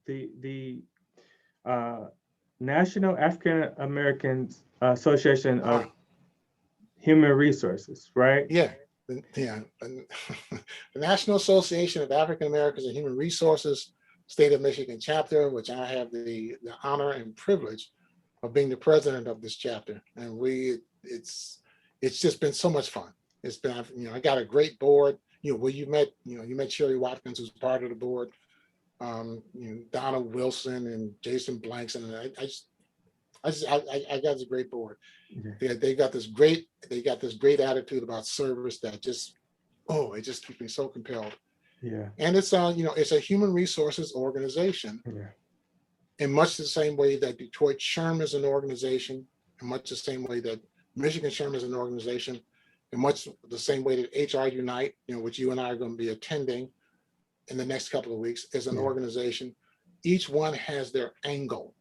the National African Americans Association of Ah, Human Resources, right? yeah, yeah. The National Association of African Americans and Human Resources, State of Michigan chapter, which I have the honor and privilege of being the president of this chapter. And it's just been so much fun. It's been, I got a great board. Where you met Sherry Watkins, who's part of the board. Donna Wilson and Jason Blankson, and I got a great board. Yeah. They got this great attitude about service that it just keeps me so compelled. Yeah. And it's a human resources organization Yeah. in much the same way that Detroit SHRM is an organization, in much the same way that Michigan SHRM is an organization, in much the same way that HR Unite, which you and I are going to be attending in the next couple of weeks, is an organization. Each one has their angle.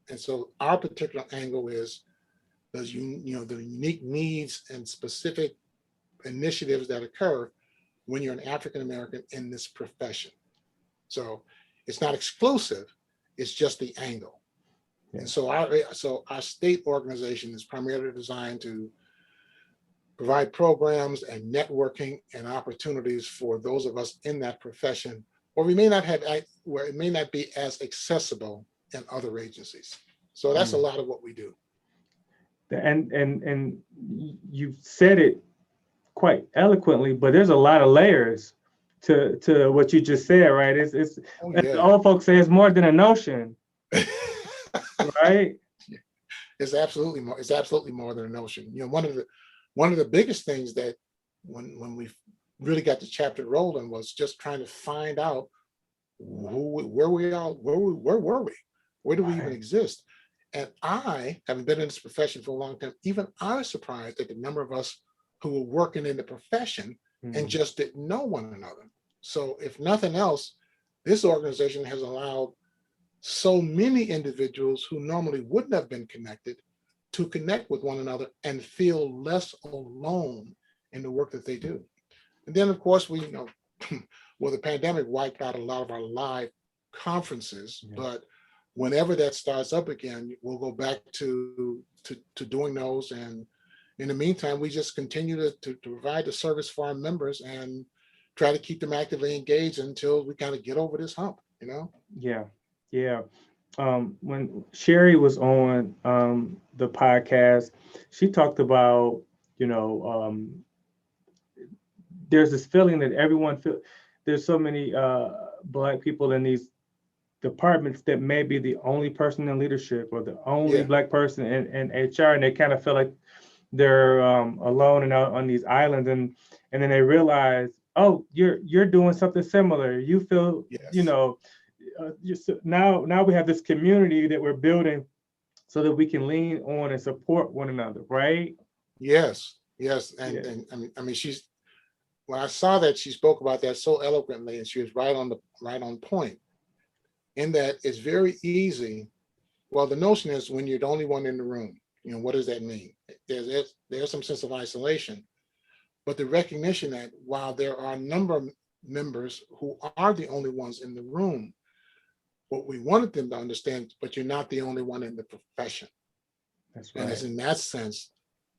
And so our particular angle is the unique needs and specific initiatives that occur when you're an African American in this profession. So it's not exclusive, it's just the angle. Yeah. And so our state organization is primarily designed to provide programs and networking and opportunities for those of us in that profession, where it may not be as accessible in other agencies. So that's a lot of what we do. And you've said it quite eloquently, but there's a lot of layers to what you just said, right? It's as the old folks say, it's more than a notion, right? It's absolutely more than a notion. One of the biggest things that when we really got the chapter rolling was just trying to find out where were we? Where do we even exist? And I, having been in this profession for a long time, even I was surprised at the number of us who were working in the profession and just didn't know one another. So if nothing else, this organization has allowed so many individuals who normally wouldn't have been connected to connect with one another and feel less alone in the work that they do. And then, of course, the pandemic wiped out a lot of our live conferences, but whenever that starts up again, we'll go back to doing those. And in the meantime, we just continue to provide the service for our members and try to keep them actively engaged until we kind of get over this hump, Yeah. When Sherry was on the podcast, she talked about, there's this feeling that there's so many Black people in these departments that may be the only person in leadership or the only Black person in HR, and they kind of feel like they're alone and out on these islands, and then they realize, oh, you're doing something similar. You feel, now we have this community that we're building so that we can lean on and support one another, right? Yes. And I mean, when I saw that, she spoke about that so eloquently, and she was right on point. In that it's very easy. Well, the notion is when you're the only one in the room, what does that mean? There's some sense of isolation, but the recognition that while there are a number of members who are the only ones in the room, what we wanted them to understand, but you're not the only one in the profession. That's right. And it's in that sense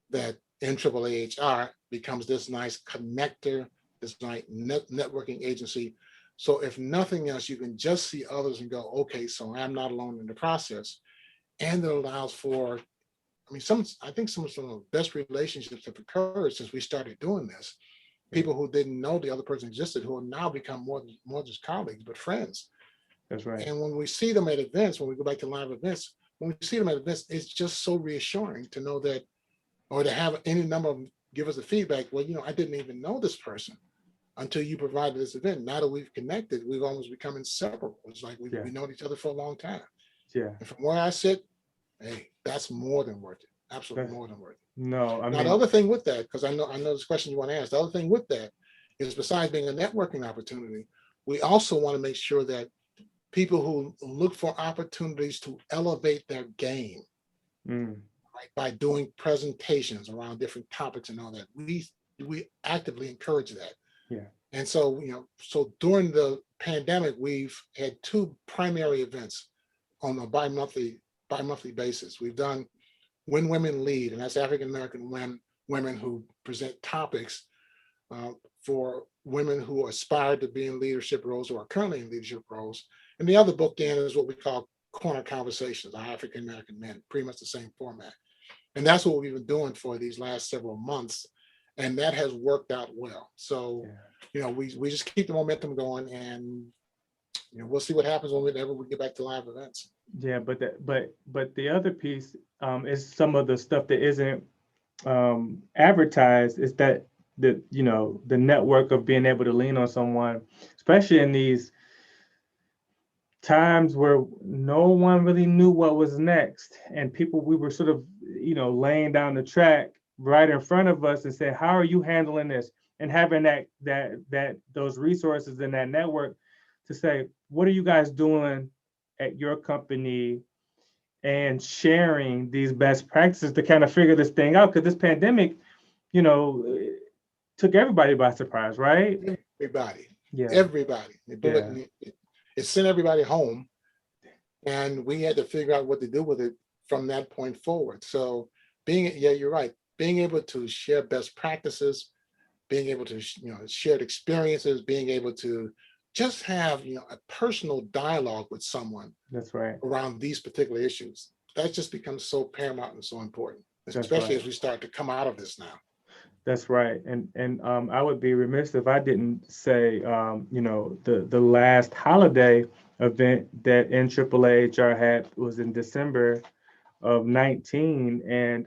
that NAAAHR becomes this nice connector, this nice networking agency. So if nothing else, you can just see others and go, okay, so I'm not alone in the process. And it allows for, I think some of the best relationships have occurred since we started doing this. People who didn't know the other person existed, who have now become more just colleagues, but friends. That's right. And when we see them at events, when we go back to live events, when we see them at events, it's just so reassuring to know that, or to have any number of them give us the feedback. Well, I didn't even know this person until you provided this event. Now that we've connected, we've almost become inseparable. It's like we've known each other for a long time. Yeah. And from where I sit, hey, that's more than worth it. Absolutely more than worth it. No, Now, the other thing with that, because I know this question you want to ask, the other thing with that is, besides being a networking opportunity, we also want to make sure that people who look for opportunities to elevate their game, right, by doing presentations around different topics and all that, we actively encourage that. Yeah. And so, so during the pandemic, we've had two primary events on a bi-monthly basis. We've done When Women Lead, and that's African American women who present topics for women who aspire to be in leadership roles or are currently in leadership roles. And the other bookend is what we call Corner Conversations, African American men, pretty much the same format. And that's what we've been doing for these last several months. And that has worked out well. So, we just keep the momentum going, and we'll see what happens whenever we get back to live events. Yeah, but the other piece is some of the stuff that isn't advertised, is that the network of being able to lean on someone, especially in these times where no one really knew what was next, and we were sort of laying down the track right in front of us and say, how are you handling this? And having those resources in that network to say, what are you guys doing at your company, and sharing these best practices to kind of figure this thing out, because this pandemic took everybody by surprise, right? Everybody. Yeah. It sent everybody home, and we had to figure out what to do with it from that point forward. So you're right. Being able to share best practices, being able to share experiences, being able to just have a personal dialogue with someone. That's right. Around these particular issues, that just becomes so paramount and so important, especially as we start to come out of this now. That's right. And I would be remiss if I didn't say, the last holiday event that NAAAHR had was in December of 19. And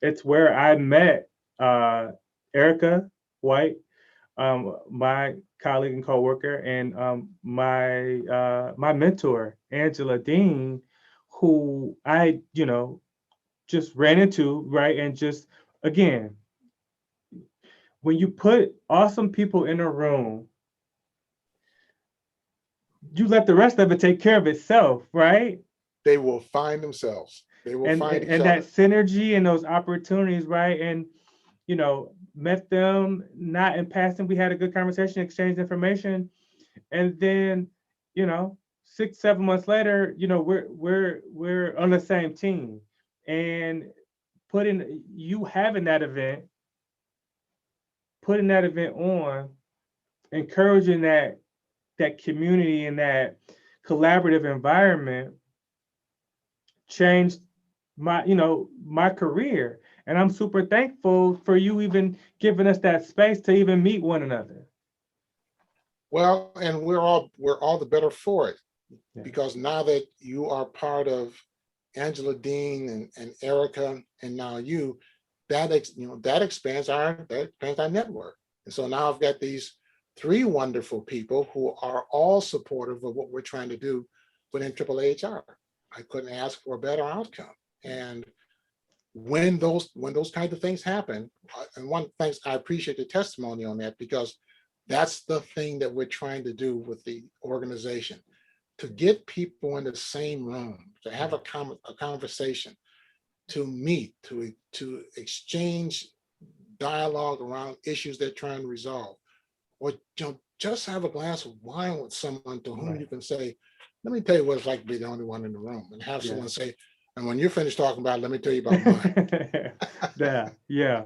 it's where I met Erica White, my colleague and coworker, and my mentor, Angela Dean, who I, just ran into, right? And just, again, when you put awesome people in a room, you let the rest of it take care of itself, right? They will find themselves. They will find each other. And that synergy and those opportunities, right? And, met them, not in passing. We had a good conversation, exchanged information. And then, 6-7 months later, we're on the same team. And putting that event on, encouraging that community and that collaborative environment changed my career. And I'm super thankful for you even giving us that space to even meet one another. Well, and we're all the better for it, because now that you are part of Angela Dean and Erica, and now you, that expands our network. And so now I've got these 3 wonderful people who are all supportive of what we're trying to do within NAAAHR. I couldn't ask for a better outcome. And when those kinds of things happen, and one thing, I appreciate the testimony on that, because that's the thing that we're trying to do with the organization, to get people in the same room, to have a conversation, to meet, to exchange dialogue around issues they're trying to resolve, or just have a glass of wine with someone to whom you can say, let me tell you what it's like to be the only one in the room, and have someone say, and when you're finished talking about it, let me tell you about mine. Yeah.